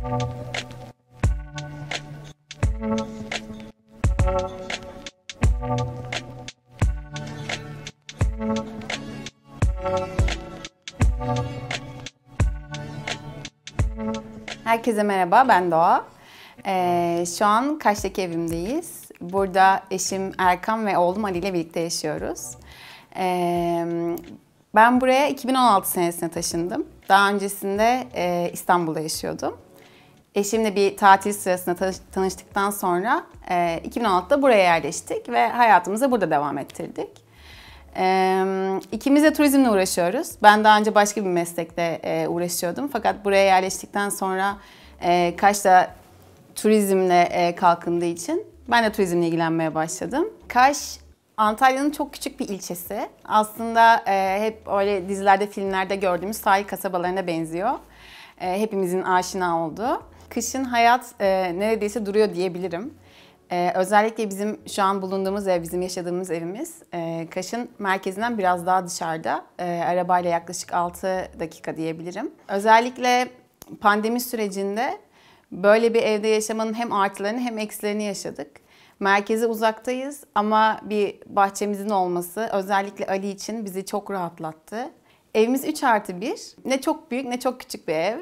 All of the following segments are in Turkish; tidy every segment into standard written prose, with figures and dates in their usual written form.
Herkese merhaba, ben Doğa. Şu an Kaş'taki evimdeyiz. Burada eşim Erkan ve oğlum Ali ile birlikte yaşıyoruz. Ben buraya 2016 senesinde taşındım. Daha öncesinde İstanbul'da yaşıyordum. Eşimle bir tatil sırasında tanıştıktan sonra 2016'da buraya yerleştik ve hayatımıza burada devam ettirdik. İkimiz de turizmle uğraşıyoruz. Ben daha önce başka bir meslekle uğraşıyordum. Fakat buraya yerleştikten sonra Kaş'ta turizmle kalkındığı için ben de turizmle ilgilenmeye başladım. Kaş, Antalya'nın çok küçük bir ilçesi. Aslında hep öyle dizilerde, filmlerde gördüğümüz sahil kasabalarına benziyor. Hepimizin aşina olduğu. Kışın hayat neredeyse duruyor diyebilirim. Özellikle bizim şu an bulunduğumuz ev, bizim yaşadığımız evimiz Kaş'ın merkezinden biraz daha dışarıda. Arabayla yaklaşık 6 dakika diyebilirim. Özellikle pandemi sürecinde böyle bir evde yaşamanın hem artılarını hem eksilerini yaşadık. Merkeze uzaktayız ama bir bahçemizin olması özellikle Ali için bizi çok rahatlattı. Evimiz 3+1. Ne çok büyük ne çok küçük bir ev.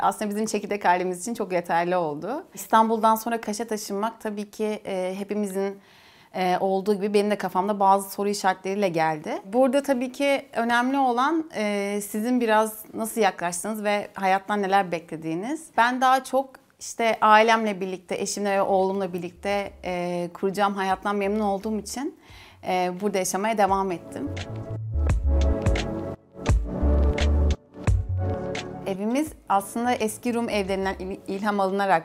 Aslında bizim çekirdek ailemiz için çok yeterli oldu. İstanbul'dan sonra Kaş'a taşınmak tabii ki hepimizin olduğu gibi benim de kafamda bazı soru işaretleriyle geldi. Burada tabii ki önemli olan sizin biraz nasıl yaklaştığınız ve hayattan neler beklediğiniz. Ben daha çok işte ailemle birlikte, eşimle ve oğlumla birlikte kuracağım hayattan memnun olduğum için burada yaşamaya devam ettim. Evimiz aslında eski Rum evlerinden ilham alınarak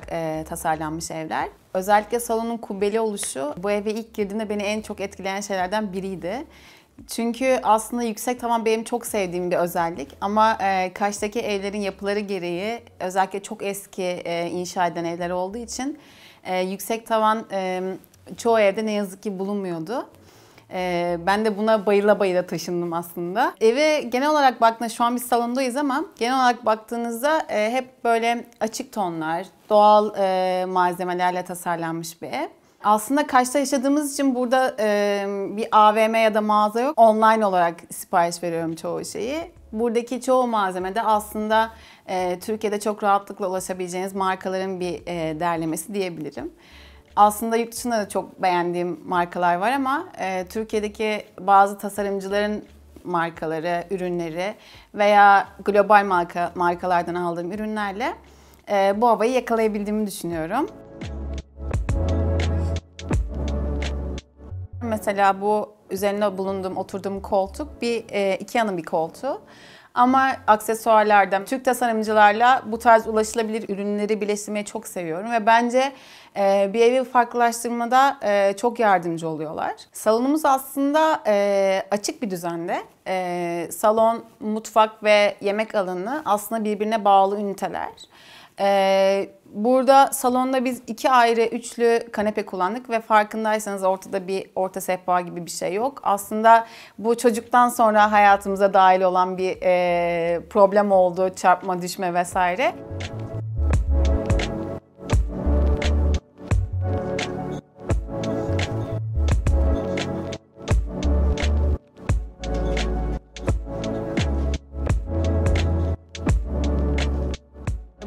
tasarlanmış evler. Özellikle salonun kubbeli oluşu bu eve ilk girdiğimde beni en çok etkileyen şeylerden biriydi. Çünkü aslında yüksek tavan benim çok sevdiğim bir özellik ama Kaş'taki evlerin yapıları gereği özellikle çok eski inşa edilen evler olduğu için yüksek tavan çoğu evde ne yazık ki bulunmuyordu. Ben de buna bayıla bayıla taşındım aslında. Eve genel olarak baktığınızda şu an biz salondayız ama genel olarak baktığınızda hep böyle açık tonlar, doğal malzemelerle tasarlanmış bir ev. Aslında Kaş'ta yaşadığımız için burada bir AVM ya da mağaza yok. Online olarak sipariş veriyorum çoğu şeyi. Buradaki çoğu malzeme de aslında Türkiye'de çok rahatlıkla ulaşabileceğiniz markaların bir derlemesi diyebilirim. Aslında yurt dışında da çok beğendiğim markalar var ama Türkiye'deki bazı tasarımcıların markaları, ürünleri veya global markalardan aldığım ürünlerle bu havayı yakalayabildiğimi düşünüyorum. Mesela bu üzerinde oturduğum koltuk bir Ikea'nın bir koltuğu. Ama aksesuarlardan, Türk tasarımcılarla bu tarz ulaşılabilir ürünleri birleştirmeyi çok seviyorum ve bence bir evi farklılaştırmada çok yardımcı oluyorlar. Salonumuz aslında açık bir düzende. Salon, mutfak ve yemek alanı aslında birbirine bağlı üniteler. Burada salonda biz 2 ayrı üçlü kanepe kullandık ve farkındaysanız ortada bir orta sehpa gibi bir şey yok. Aslında bu çocuktan sonra hayatımıza dahil olan bir problem oldu, çarpma, düşme vesaire.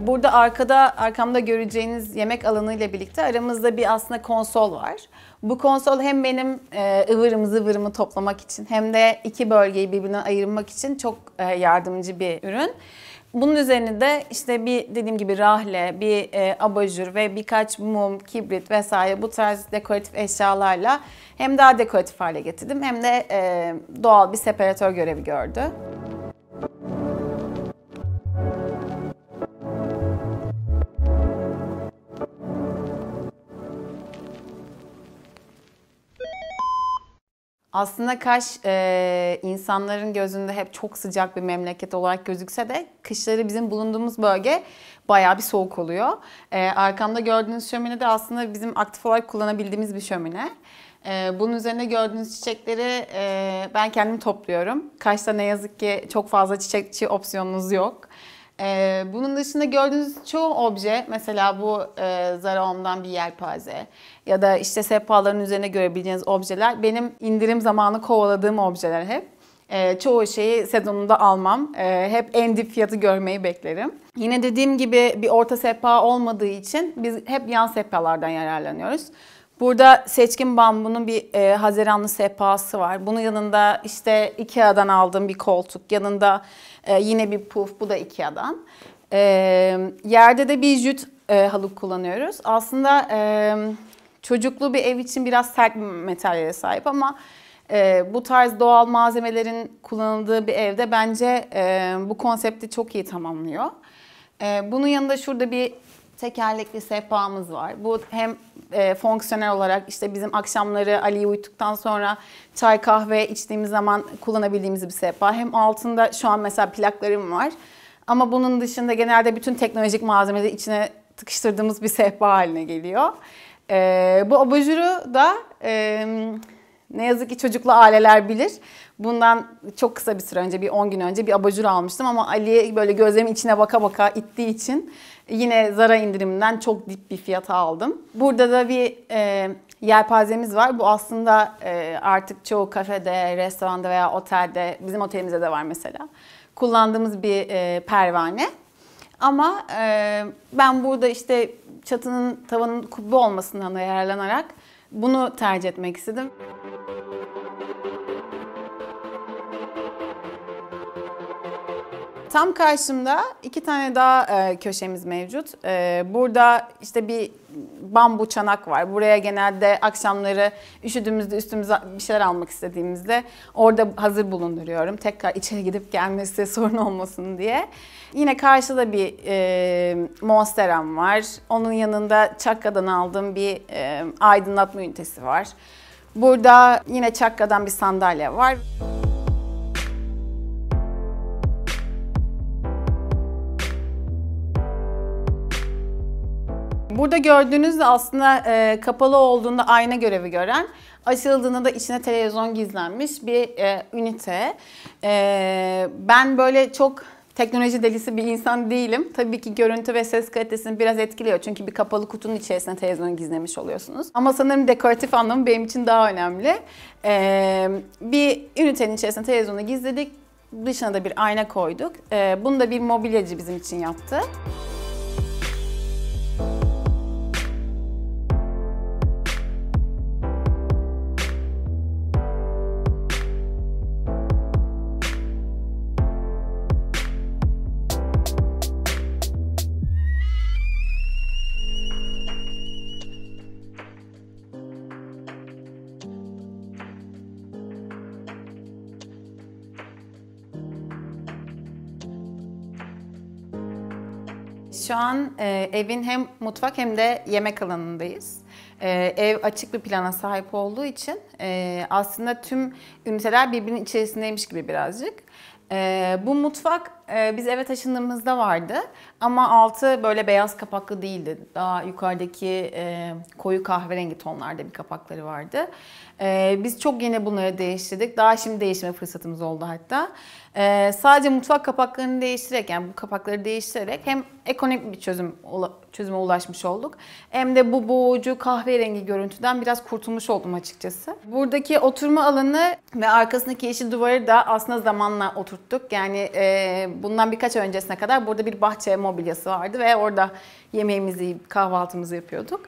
Burada arkamda göreceğiniz yemek alanı ile birlikte aramızda bir aslında konsol var. Bu konsol hem benim ıvırımı zıvırımı toplamak için hem de iki bölgeyi birbirinden ayırmak için çok yardımcı bir ürün. Bunun üzerine de işte dediğim gibi rahle, bir abajur ve birkaç mum, kibrit vesaire bu tarz dekoratif eşyalarla hem daha dekoratif hale getirdim hem de doğal bir separatör görevi gördü. Aslında Kaş insanların gözünde hep çok sıcak bir memleket olarak gözükse de kışları bizim bulunduğumuz bölge bayağı bir soğuk oluyor. Arkamda gördüğünüz şömine de aslında bizim aktif olarak kullanabildiğimiz bir şömine. Bunun üzerine gördüğünüz çiçekleri ben kendim topluyorum. Kaş'ta ne yazık ki çok fazla çiçekçi opsiyonunuz yok. Bunun dışında gördüğünüz çoğu obje, mesela bu Zara Home'dan bir yelpaze ya da işte sehpaların üzerine görebileceğiniz objeler benim indirim zamanı kovaladığım objeler hep. Çoğu şeyi sezonunda almam. Hep en dip fiyatı görmeyi beklerim. Yine dediğim gibi bir orta sehpa olmadığı için biz hep yan sehpalardan yararlanıyoruz. Burada Seçkin Bambu'nun bir Haziranlı sehpası var. Bunun yanında işte Ikea'dan aldığım bir koltuk. Yanında yine bir puf. Bu da Ikea'dan. Yerde de bir jüt halı kullanıyoruz. Aslında çocuklu bir ev için biraz sert bir materyale sahip ama bu tarz doğal malzemelerin kullanıldığı bir evde bence bu konsepti çok iyi tamamlıyor. Bunun yanında şurada bir tekerlekli sehpamız var. Bu hem fonksiyonel olarak işte bizim akşamları Ali'yi uyuttuktan sonra çay kahve içtiğimiz zaman kullanabildiğimiz bir sehpa. Hem altında şu an mesela plaklarım var. Ama bunun dışında genelde bütün teknolojik malzemeleri içine tıkıştırdığımız bir sehpa haline geliyor. Bu abajuru da ne yazık ki çocuklu aileler bilir. Bundan çok kısa bir süre önce, bir 10 gün önce bir abajur almıştım ama Ali böyle gözlerimin içine baka baka ittiği için yine Zara indiriminden çok dip bir fiyata aldım. Burada da bir yelpazemiz var. Bu aslında artık çoğu kafede, restoranda veya otelde, bizim otelimizde de var mesela, kullandığımız bir pervane. Ama ben burada işte çatının, tavanın kubbe olmasından da yararlanarak bunu tercih etmek istedim. Tam karşımda 2 tane daha köşemiz mevcut. Burada işte bir bambu çanak var. Buraya genelde akşamları üşüdüğümüzde üstümüze bir şeyler almak istediğimizde orada hazır bulunduruyorum. Tekrar içeri gidip gelmesi sorun olmasın diye. Yine karşıda bir monsteram var. Onun yanında Çakka'dan aldığım bir aydınlatma ünitesi var. Burada yine Çakka'dan bir sandalye var. Burada gördüğünüz de aslında kapalı olduğunda ayna görevi gören, açıldığında da içine televizyon gizlenmiş bir ünite. Ben böyle çok teknoloji delisi bir insan değilim. Tabii ki görüntü ve ses kalitesini biraz etkiliyor. Çünkü bir kapalı kutunun içerisine televizyon gizlemiş oluyorsunuz. Ama sanırım dekoratif anlamı benim için daha önemli. Bir ünitenin içerisine televizyonu gizledik. Dışına da bir ayna koyduk. Bunu da bir mobilyacı bizim için yaptı. Şu an evin hem mutfak hem de yemek alanındayız. Ev açık bir plana sahip olduğu için aslında tüm üniteler birbirinin içerisindeymiş gibi birazcık. Bu mutfak biz eve taşındığımızda vardı ama altı böyle beyaz kapaklı değildi. Daha yukarıdaki koyu kahverengi tonlarda bir kapakları vardı. Biz çok yeni bunları değiştirdik. Daha şimdi değiştirme fırsatımız oldu hatta. Sadece mutfak kapaklarını değiştirerek, yani bu kapakları değiştirerek hem ekonomik bir çözüme ulaşmış olduk. Hem de bu boğucu kahverengi görüntüden biraz kurtulmuş oldum açıkçası. Buradaki oturma alanı ve arkasındaki yeşil duvarı da aslında zamanla oturttuk. Yani bundan birkaç ay öncesine kadar burada bir bahçe mobilyası vardı ve orada yemeğimizi yiyip kahvaltımızı yapıyorduk.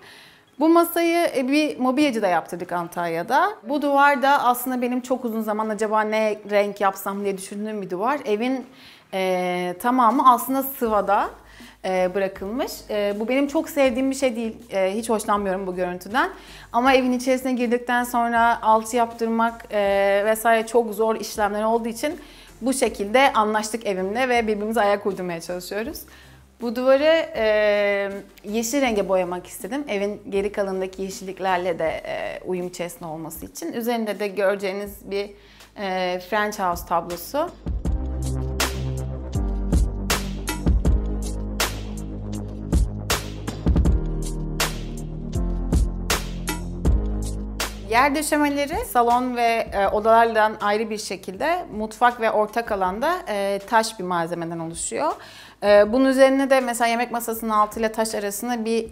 Bu masayı bir mobilyacıda yaptırdık Antalya'da. Bu duvar da aslında benim çok uzun zaman acaba ne renk yapsam diye düşündüğüm bir duvar. Evin tamamı aslında sıvada bırakılmış. Bu benim çok sevdiğim bir şey değil. Hiç hoşlanmıyorum bu görüntüden. Ama evin içerisine girdikten sonra alçı yaptırmak vesaire çok zor işlemler olduğu için bu şekilde anlaştık evimle ve birbirimize ayak uydurmaya çalışıyoruz. Bu duvarı yeşil renge boyamak istedim. Evin geri kalanındaki yeşilliklerle de uyum içerisinde olması için. Üzerinde de göreceğiniz bir French House tablosu. Yer döşemeleri salon ve odalardan ayrı bir şekilde mutfak ve ortak alanda taş bir malzemeden oluşuyor. Bunun üzerine de mesela yemek masasının altıyla taş arasında bir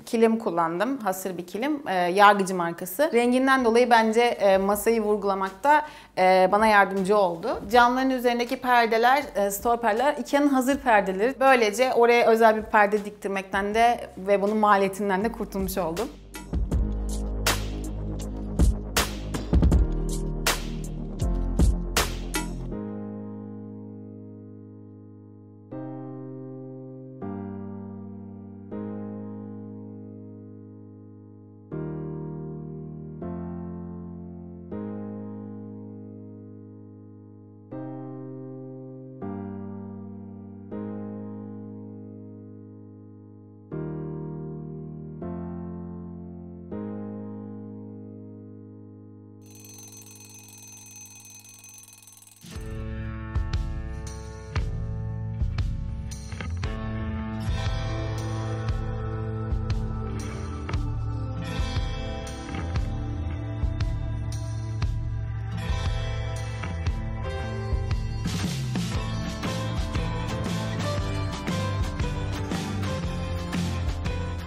kilim kullandım. Hasır bir kilim. Yargıcı markası. Renginden dolayı bence masayı vurgulamakta bana yardımcı oldu. Camların üzerindeki perdeler, stoperler Ikea'nın hazır perdeleri. Böylece oraya özel bir perde diktirmekten de ve bunun maliyetinden de kurtulmuş oldum.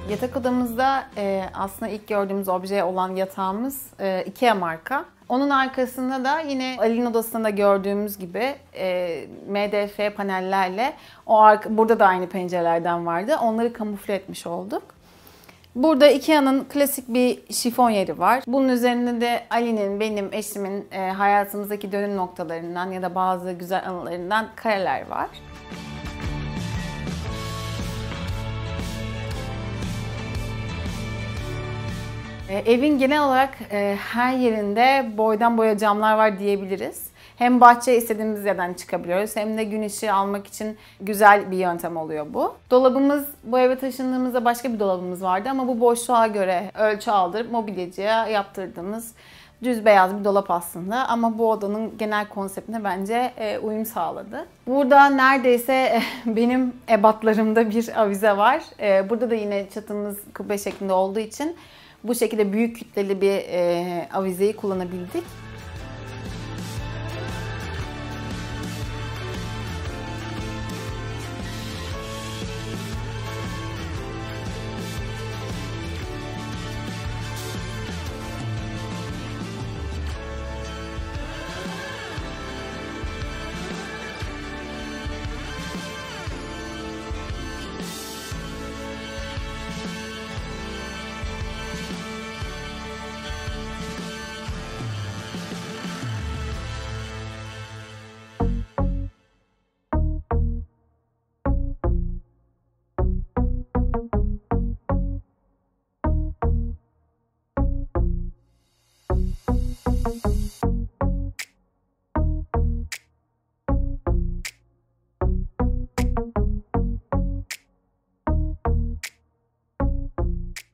Yatak odamızda aslında ilk gördüğümüz obje olan yatağımız Ikea marka. Onun arkasında da yine Ali'nin odasında gördüğümüz gibi MDF panellerle burada da aynı pencerelerden vardı. Onları kamufle etmiş olduk. Burada Ikea'nın klasik bir şifon yeri var. Bunun üzerinde de Ali'nin, benim, eşimin hayatımızdaki dönüm noktalarından ya da bazı güzel anılarından kareler var. Evin genel olarak her yerinde boydan boya camlar var diyebiliriz. Hem bahçeye istediğimiz yerden çıkabiliyoruz hem de gün ışığı almak için güzel bir yöntem oluyor bu. Dolabımız, bu eve taşındığımızda başka bir dolabımız vardı ama bu boşluğa göre ölçü aldırıp mobilyacıya yaptırdığımız düz beyaz bir dolap aslında ama bu odanın genel konseptine bence uyum sağladı. Burada neredeyse benim ebatlarımda bir avize var. Burada da yine çatımız kubbe şeklinde olduğu için bu şekilde büyük kütleli bir avizeyi kullanabildik.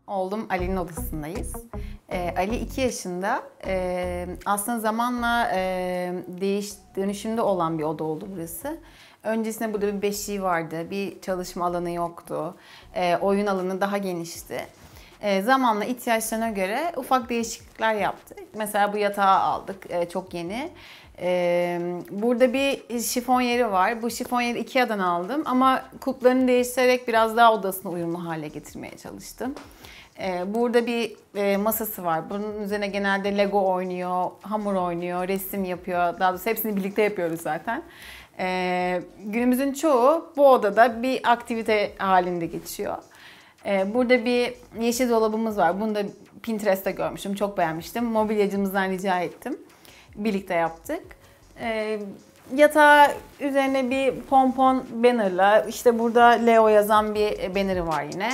Oğlum Ali'nin odasındayız. Ali 2 yaşında. Aslında zamanla dönüşümde olan bir oda oldu burası. Öncesinde burada bir beşiği vardı, bir çalışma alanı yoktu. Oyun alanı daha genişti. Zamanla ihtiyaçlarına göre ufak değişiklikler yaptık. Mesela bu yatağı aldık, çok yeni. Burada bir şifon yeri var. Bu şifon yeri Ikea'dan aldım ama kulplarını değiştirerek biraz daha odasına uyumlu hale getirmeye çalıştım. Burada bir masası var. Bunun üzerine genelde Lego oynuyor, hamur oynuyor, resim yapıyor. Daha doğrusu hepsini birlikte yapıyoruz zaten. Günümüzün çoğu bu odada bir aktivite halinde geçiyor. Burada bir yeşil dolabımız var. Bunu da Pinterest'te görmüştüm. Çok beğenmiştim. Mobilyacımızdan rica ettim. Birlikte yaptık. Yatağı üzerine bir pompon bannerla, işte burada Leo yazan bir bannerı var yine.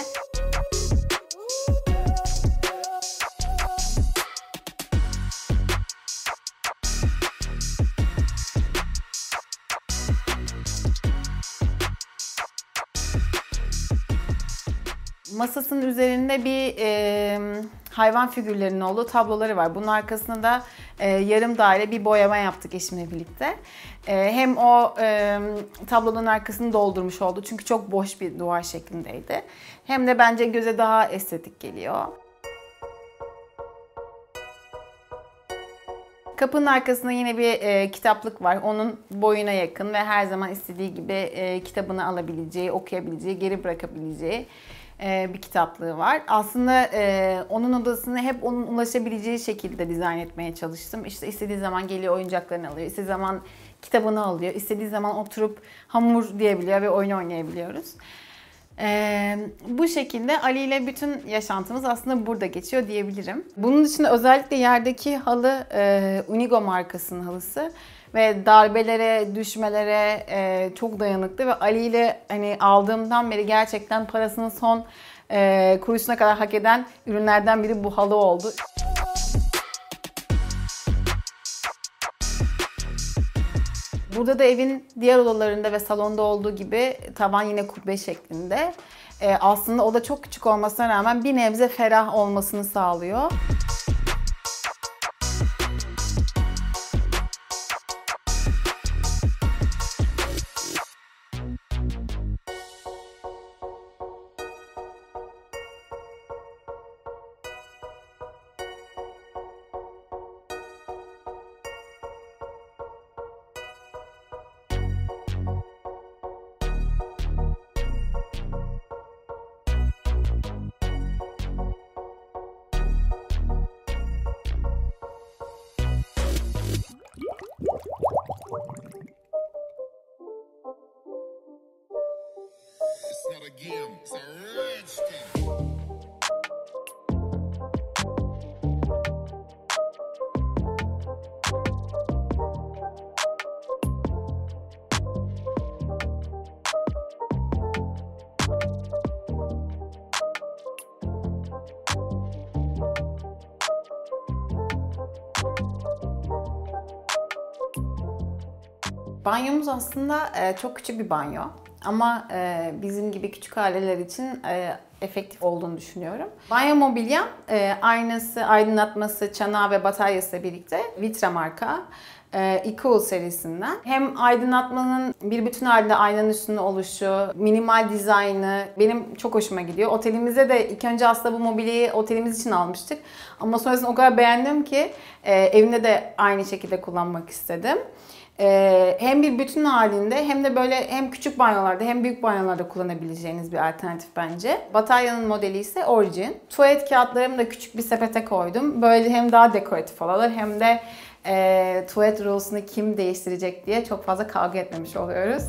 Masasının üzerinde bir hayvan figürlerinin olduğu tabloları var. Bunun arkasında da yarım daire bir boyama yaptık eşimle birlikte. Hem o tablonun arkasını doldurmuş oldu çünkü çok boş bir duvar şeklindeydi. Hem de bence göze daha estetik geliyor. Kapının arkasında yine bir kitaplık var. Onun boyuna yakın ve her zaman istediği gibi kitabını alabileceği, okuyabileceği, geri bırakabileceği bir kitaplığı var. Aslında onun odasını hep onun ulaşabileceği şekilde dizayn etmeye çalıştım. İşte istediği zaman geliyor oyuncaklarını alıyor, istediği zaman kitabını alıyor, istediği zaman oturup hamur diyebiliyor ve oyun oynayabiliyoruz. Bu şekilde Ali ile bütün yaşantımız aslında burada geçiyor diyebilirim. Bunun dışında özellikle yerdeki halı Unigo markasının halısı ve darbelere, düşmelere çok dayanıklı ve Ali ile hani aldığımdan beri gerçekten parasının son kuruşuna kadar hak eden ürünlerden biri bu halı oldu. Burada da evin diğer odalarında ve salonda olduğu gibi tavan yine kubbe şeklinde. Aslında oda çok küçük olmasına rağmen bir nebze ferah olmasını sağlıyor. It's not a game, it's a rich thing. Banyomuz aslında çok küçük bir banyo ama bizim gibi küçük aileler için efektif olduğunu düşünüyorum. Banyo mobilyam aynası, aydınlatması, çanağı ve bataryasıyla birlikte Vitra marka eCool serisinden. Hem aydınlatmanın bir bütün halde aynanın üstünde oluşu, minimal dizaynı benim çok hoşuma gidiyor. Otelimizde de ilk önce aslında bu mobilyayı otelimiz için almıştık. Ama sonrasında o kadar beğendim ki evimde de aynı şekilde kullanmak istedim. Hem bir bütün halinde hem de böyle hem küçük banyolarda hem büyük banyolarda kullanabileceğiniz bir alternatif bence. Bataryanın modeli ise Origin. Tuvalet kağıtlarımı da küçük bir sepete koydum. Böyle hem daha dekoratif olur hem de tuvalet rulesunu kim değiştirecek diye çok fazla kavga etmemiş oluyoruz.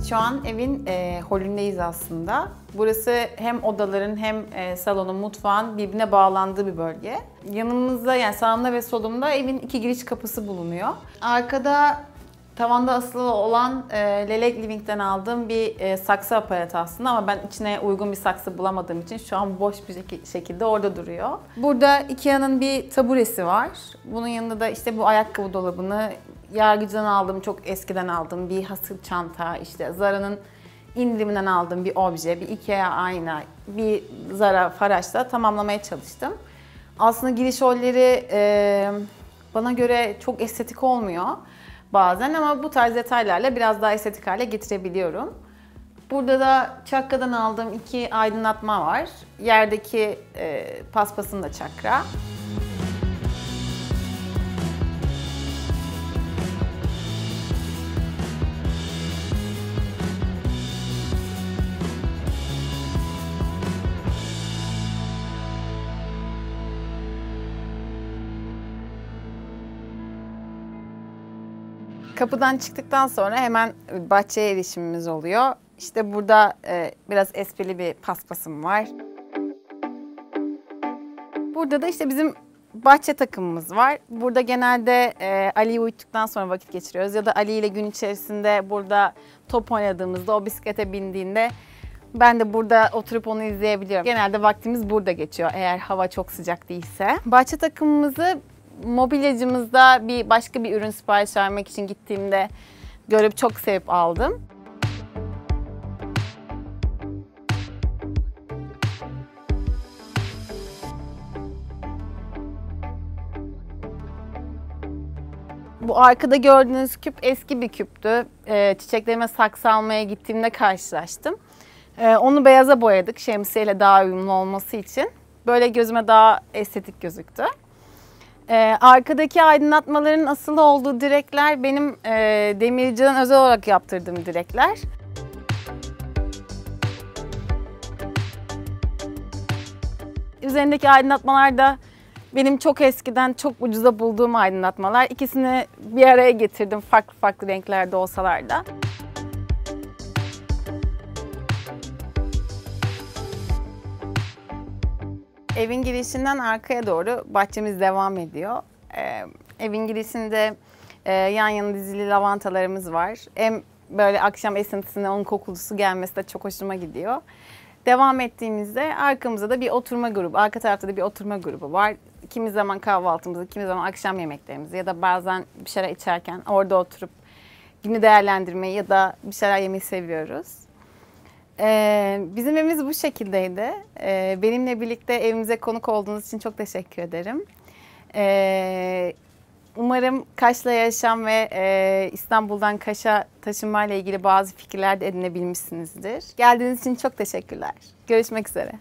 Şu an evin holündeyiz aslında. Burası hem odaların hem salonun, mutfağın birbirine bağlandığı bir bölge. Yanımızda yani sağımda ve solumda evin 2 giriş kapısı bulunuyor. Arkada tavanda asılı olan Lelek Living'den aldığım bir saksı aparatı aslında ama ben içine uygun bir saksı bulamadığım için şu an boş bir şekilde orada duruyor. Burada Ikea'nın bir taburesi var. Bunun yanında da işte bu ayakkabı dolabını Yargıcı'dan aldığım, çok eskiden aldığım bir hasır çanta, işte Zara'nın indiriminden aldığım bir obje, bir Ikea ayna, bir Zara faraşla tamamlamaya çalıştım. Aslında giriş holleri bana göre çok estetik olmuyor bazen ama bu tarz detaylarla biraz daha estetik hale getirebiliyorum. Burada da Çakra'dan aldığım 2 aydınlatma var. Yerdeki paspasın da Çakra. Kapıdan çıktıktan sonra hemen bahçeye erişimimiz oluyor. İşte burada biraz esprili bir paspasım var. Burada da işte bizim bahçe takımımız var. Burada genelde Ali'yi uyuttuktan sonra vakit geçiriyoruz. Ya da Ali ile gün içerisinde burada top oynadığımızda, o bisiklete bindiğinde ben de burada oturup onu izleyebiliyorum. Genelde vaktimiz burada geçiyor eğer hava çok sıcak değilse. Bahçe takımımızı mobilyacımızda başka bir ürün sipariş vermek için gittiğimde görüp çok sevip aldım. Bu arkada gördüğünüz küp eski bir küptü. Çiçeklerime saksı almaya gittiğimde karşılaştım. Onu beyaza boyadık şemsiyeyle daha uyumlu olması için. Böyle gözüme daha estetik gözüktü. Arkadaki aydınlatmaların asılı olduğu direkler benim demirciden özel olarak yaptırdığım direkler. Üzerindeki aydınlatmalar da benim çok eskiden çok ucuza bulduğum aydınlatmalar. İkisini bir araya getirdim farklı farklı renklerde olsalar da. Evin girişinden arkaya doğru bahçemiz devam ediyor. Evin girişinde yan yana dizili lavantalarımız var. Hem böyle akşam esintisine onun kokulusu gelmesi de çok hoşuma gidiyor. Devam ettiğimizde arkamızda da bir oturma grubu, arka tarafta da bir oturma grubu var. Kimi zaman kahvaltımızı, kimi zaman akşam yemeklerimizi ya da bazen bir şeyler içerken orada oturup günü değerlendirmeyi ya da bir şeyler yemeyi seviyoruz. Bizim evimiz bu şekildeydi. Benimle birlikte evimize konuk olduğunuz için çok teşekkür ederim. Umarım Kaş'la yaşam ve İstanbul'dan Kaş'a taşınmayla ilgili bazı fikirler de edinebilmişsinizdir. Geldiğiniz için çok teşekkürler. Görüşmek üzere.